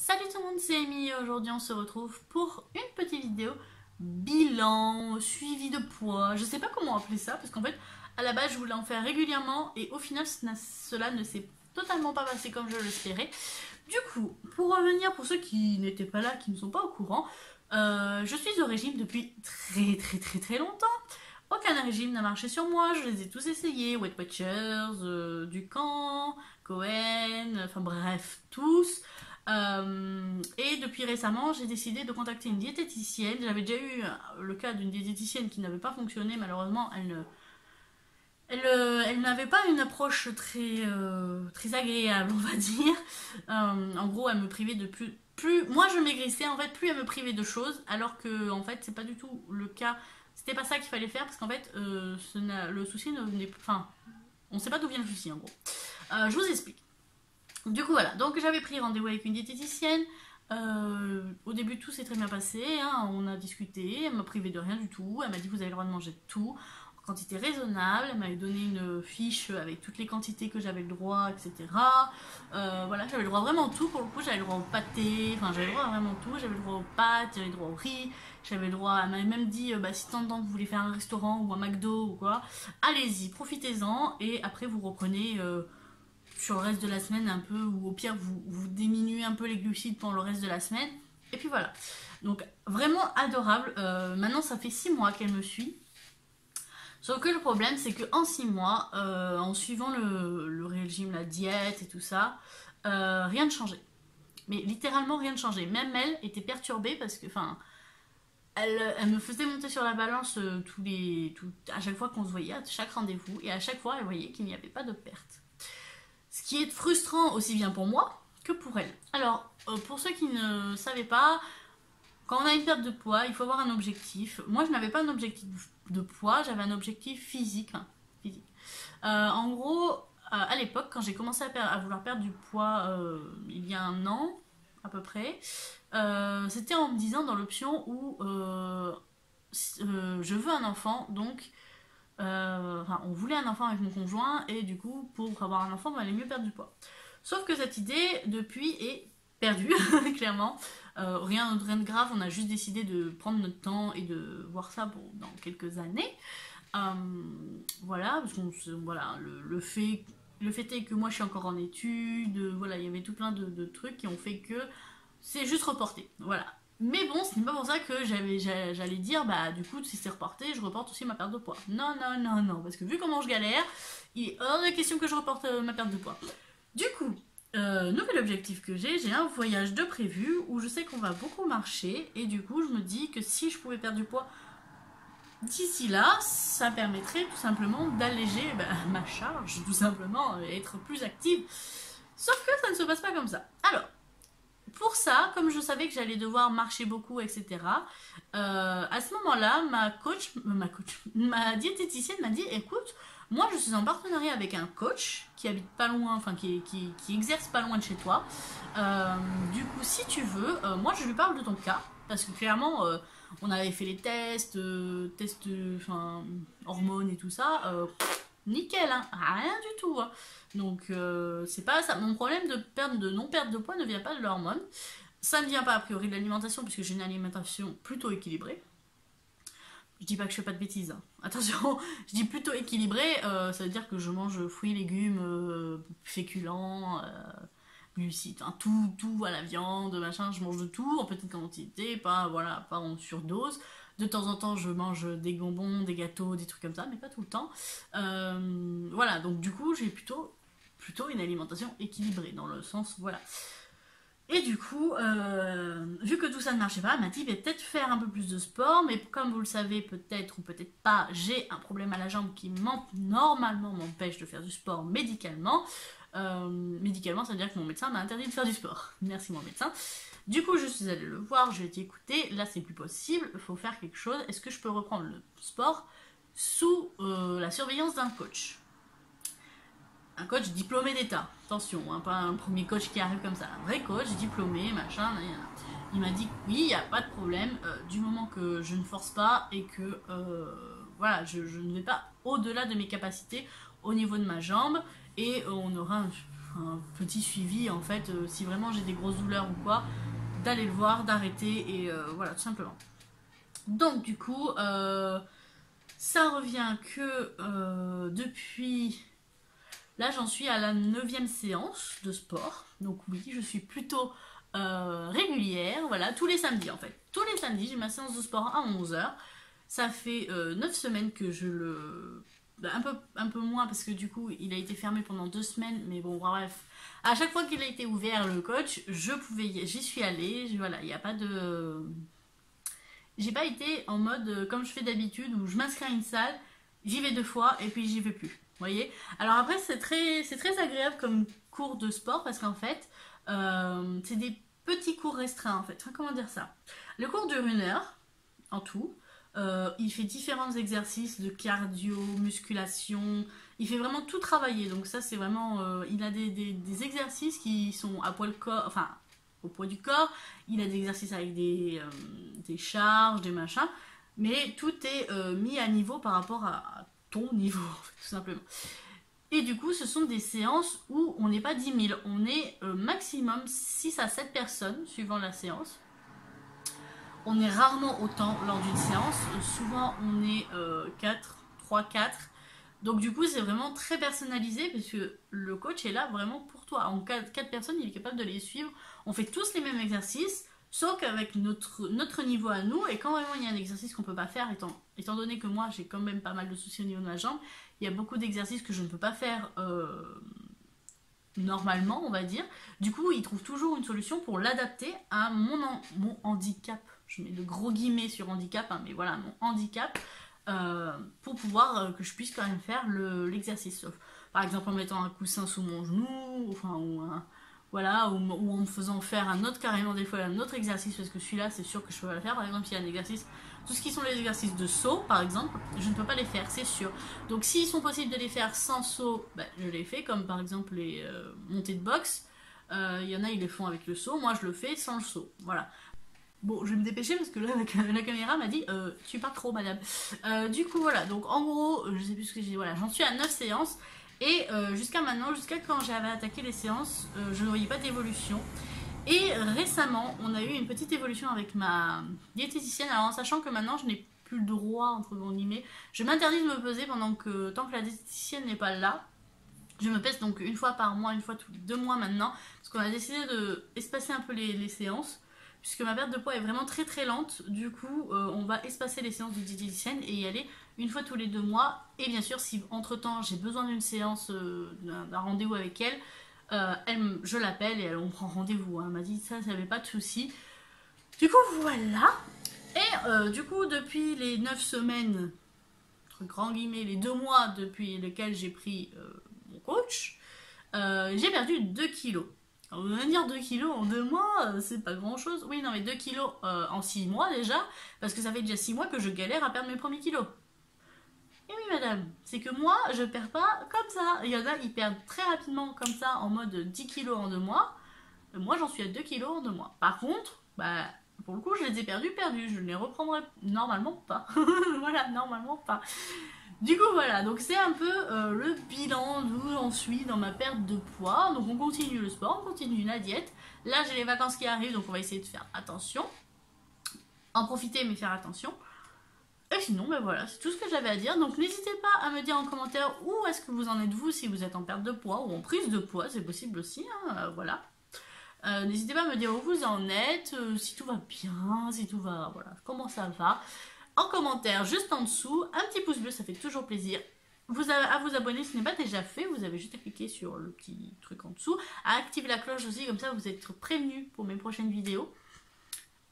Salut tout le monde, c'est Amy et aujourd'hui on se retrouve pour une petite vidéo bilan, suivi de poids, je sais pas comment appeler ça parce qu'en fait à la base je voulais en faire régulièrement et au final cela ne s'est totalement pas passé comme je l'espérais. Du coup, pour revenir pour ceux qui n'étaient pas là, qui ne sont pas au courant, je suis au régime depuis très longtemps. Aucun régime n'a marché sur moi, je les ai tous essayés, Weight Watchers, Ducamp, Cohen, enfin bref, tous. Et depuis récemment, j'ai décidé de contacter une diététicienne. J'avais déjà eu le cas d'une diététicienne qui n'avait pas fonctionné, malheureusement, elle n'avait pas une approche très agréable, on va dire. En gros, elle me privait de plus moi je maigrissais en fait, plus elle me privait de choses, alors que en fait c'est pas du tout le cas. C'était pas ça qu'il fallait faire parce qu'en fait le souci ne venait, enfin on sait pas d'où vient le souci en gros. Je vous explique. Du coup voilà, donc j'avais pris rendez-vous avec une diététicienne. Au début tout s'est très bien passé, hein. On a discuté, elle m'a privé de rien du tout, elle m'a dit vous avez le droit de manger de tout, en quantité raisonnable, elle m'avait donné une fiche avec toutes les quantités que j'avais le droit, etc. Voilà, j'avais le droit vraiment de tout, pour le coup j'avais le droit au pâté, enfin j'avais le droit à vraiment tout, j'avais le droit aux pâtes, j'avais le droit au riz, j'avais le droit, elle m'avait même dit si tant de temps que vous voulez faire un restaurant ou un McDo ou quoi, allez-y, profitez-en et après vous reprenez sur le reste de la semaine un peu, ou au pire vous diminuez un peu les glucides pendant le reste de la semaine, et puis voilà. Donc vraiment adorable. Maintenant ça fait 6 mois qu'elle me suit, sauf que le problème c'est qu'en 6 mois, en suivant le régime, la diète et tout ça, rien ne changeait. Mais littéralement rien ne changeait. Même elle était perturbée parce que, enfin, elle me faisait monter sur la balance à chaque fois qu'on se voyait, à chaque rendez-vous, et à chaque fois elle voyait qu'il n'y avait pas de perte. Ce qui est frustrant aussi bien pour moi que pour elle. Alors, pour ceux qui ne savaient pas, quand on a une perte de poids, il faut avoir un objectif. Moi, je n'avais pas un objectif de poids, j'avais un objectif physique. Hein, physique. En gros, à l'époque, quand j'ai commencé à vouloir perdre du poids, il y a un an à peu près, c'était en me disant dans l'option où je veux un enfant, donc on voulait un enfant avec mon conjoint et du coup pour avoir un enfant il valait mieux perdre du poids. Sauf que cette idée depuis est perdue clairement. Rien de grave, on a juste décidé de prendre notre temps et de voir ça dans quelques années. Voilà, parce que voilà, le fait est que moi je suis encore en études, voilà, il y avait tout plein de trucs qui ont fait que c'est juste reporté, voilà. Mais bon, ce n'est pas pour ça que j'allais dire, bah du coup, si c'est reporté, je reporte aussi ma perte de poids. Non, parce que vu comment je galère, il est hors de question que je reporte ma perte de poids. Du coup, nouvel objectif que j'ai un voyage de prévu où je sais qu'on va beaucoup marcher, et du coup, je me dis que si je pouvais perdre du poids d'ici là, ça permettrait tout simplement d'alléger ma charge, tout simplement, et être plus active. Sauf que ça ne se passe pas comme ça. Alors, pour ça, comme je savais que j'allais devoir marcher beaucoup, etc., à ce moment-là, ma diététicienne m'a dit, écoute, moi je suis en partenariat avec un coach qui habite pas loin, enfin qui exerce pas loin de chez toi. Du coup, si tu veux, moi je lui parle de ton cas, parce que clairement, on avait fait les tests, hormones et tout ça. Nickel, hein, rien du tout. Hein. Donc, c'est pas ça. Mon problème de non-perte de poids ne vient pas de l'hormone. Ça ne vient pas a priori de l'alimentation, puisque j'ai une alimentation plutôt équilibrée. Je dis pas que je fais pas de bêtises. Hein. Attention, je dis plutôt équilibrée. Ça veut dire que je mange fruits, légumes, féculents, glucides, hein, tout, la viande, machin. Je mange de tout en petite quantité, pas en surdose. De temps en temps, je mange des bonbons, des gâteaux, des trucs comme ça, mais pas tout le temps. Voilà, donc du coup, j'ai plutôt une alimentation équilibrée, dans le sens, voilà. Et du coup, vu que tout ça ne marchait pas, elle m'a dit, peut-être faire un peu plus de sport, mais comme vous le savez, peut-être ou peut-être pas, j'ai un problème à la jambe qui normalement m'empêche de faire du sport médicalement. Médicalement, ça veut dire que mon médecin m'a interdit de faire du sport. Merci mon médecin. Du coup, je suis allée le voir, je lui ai dit écoutez, là c'est plus possible, il faut faire quelque chose. Est-ce que je peux reprendre le sport sous la surveillance d'un coach? Un coach diplômé d'État, attention, hein, pas un premier coach qui arrive comme ça, un vrai coach diplômé, machin. Il m'a dit oui, il n'y a pas de problème, du moment que je ne force pas et que voilà, je ne vais pas au-delà de mes capacités au niveau de ma jambe, et on aura un petit suivi en fait, si vraiment j'ai des grosses douleurs ou quoi, d'aller le voir, d'arrêter et voilà, tout simplement. Donc du coup, ça revient que depuis... Là, j'en suis à la 9e séance de sport. Donc oui, je suis plutôt régulière. Voilà, tous les samedis en fait. Tous les samedis, j'ai ma séance de sport à 11h. Ça fait 9 semaines que je le... Un peu moins parce que du coup, il a été fermé pendant 2 semaines. Mais bon, bref. À chaque fois qu'il a été ouvert, le coach, j'y suis allée. Voilà, il n'y a pas de... J'ai pas été en mode comme je fais d'habitude où je m'inscris à une salle, j'y vais 2 fois et puis j'y vais plus. Vous voyez? Alors après, c'est très agréable comme cours de sport parce qu'en fait, c'est des petits cours restreints en fait. Enfin, comment dire ça? Le cours dure 1 heure en tout. Il fait différents exercices de cardio, musculation. Il fait vraiment tout travailler. Donc ça, c'est vraiment... il a des exercices qui sont à poids le corps... Enfin, au poids du corps. Il a des exercices avec des charges, des machins. Mais tout est mis à niveau par rapport à ton niveau, tout simplement. Et du coup, ce sont des séances où on n'est pas 10 000. On est maximum 6 à 7 personnes, suivant la séance. On est rarement autant lors d'une séance. Souvent, on est 3, 4. Donc du coup, c'est vraiment très personnalisé parce que le coach est là vraiment pour toi. En 4 personnes, il est capable de les suivre. On fait tous les mêmes exercices, sauf qu'avec notre niveau à nous. Et quand vraiment il y a un exercice qu'on ne peut pas faire, étant donné que moi, j'ai quand même pas mal de soucis au niveau de ma jambe, il y a beaucoup d'exercices que je ne peux pas faire normalement, on va dire. Du coup, il trouve toujours une solution pour l'adapter à mon handicap. Je mets de gros guillemets sur handicap, hein, mais voilà, mon handicap. Pour pouvoir que je puisse quand même faire l'exercice. Par exemple en mettant un coussin sous mon genou, enfin, voilà, ou en me faisant faire un autre, carrément des fois un autre exercice, parce que celui-là c'est sûr que je peux pas le faire. Par exemple, s'il y a un exercice, tout ce qui sont les exercices de saut par exemple, je ne peux pas les faire, c'est sûr. Donc s'ils sont possibles de les faire sans saut, ben, je les fais, comme par exemple les montées de boxe. Il y en a, ils les font avec le saut, moi je le fais sans le saut, voilà. Bon, je vais me dépêcher parce que là, la caméra m'a dit tu parles trop, madame. Du coup, voilà. Donc, en gros, je sais plus ce que j'ai dit. Voilà, j'en suis à 9 séances. Et jusqu'à maintenant, jusqu'à quand j'avais attaqué les séances, je ne voyais pas d'évolution. Et récemment, on a eu une petite évolution avec ma diététicienne. Alors, en sachant que maintenant, je n'ai plus le droit, entre guillemets, je m'interdis de me peser tant que la diététicienne n'est pas là. Je me pèse donc une fois par mois, une fois tous les 2 mois maintenant. Parce qu'on a décidé de espacer un peu les séances. Puisque ma perte de poids est vraiment très très lente, du coup on va espacer les séances de diététicienne et y aller une fois tous les 2 mois. Et bien sûr, si entre temps j'ai besoin d'une séance, d'un rendez-vous avec elle, je l'appelle et on prend rendez-vous. Elle m'a dit ça, ça n'avait pas de souci. Du coup, voilà. Et du coup, depuis les 9 semaines, entre grand guillemets, les 2 mois depuis lesquels j'ai pris mon coach, j'ai perdu 2 kilos. Alors, vous allez me dire 2 kilos en 2 mois, c'est pas grand chose. Oui, non, mais 2 kilos en 6 mois déjà, parce que ça fait déjà 6 mois que je galère à perdre mes premiers kilos. Et oui, madame, c'est que moi, je perds pas comme ça. Il y en a, ils perdent très rapidement comme ça, en mode 10 kilos en 2 mois. Moi, j'en suis à 2 kilos en 2 mois. Par contre, bah, pour le coup, je les ai perdus. Je ne les reprendrai normalement pas. Voilà, normalement pas. Du coup, voilà, donc c'est un peu le bilan d'où j'en suis dans ma perte de poids. Donc on continue le sport, on continue la diète. Là, j'ai les vacances qui arrivent, donc on va essayer de faire attention. En profiter, mais faire attention. Et sinon, ben voilà, c'est tout ce que j'avais à dire. Donc n'hésitez pas à me dire en commentaire où est-ce que vous en êtes vous, si vous êtes en perte de poids ou en prise de poids, c'est possible aussi, hein, voilà. N'hésitez pas à me dire où vous en êtes, si tout va bien, si tout va, voilà, comment ça va. En commentaire, juste en dessous, un petit pouce bleu, ça fait toujours plaisir. À vous abonner si ce n'est pas déjà fait, vous avez juste à cliquer sur le petit truc en dessous, à activer la cloche aussi, comme ça vous êtes prévenus pour mes prochaines vidéos.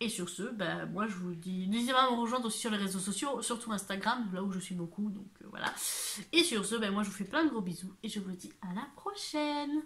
Et sur ce, bah, moi je vous dis, n'hésitez pas à me rejoindre aussi sur les réseaux sociaux, surtout Instagram, là où je suis beaucoup, donc voilà. Et sur ce, bah, moi je vous fais plein de gros bisous et je vous dis à la prochaine.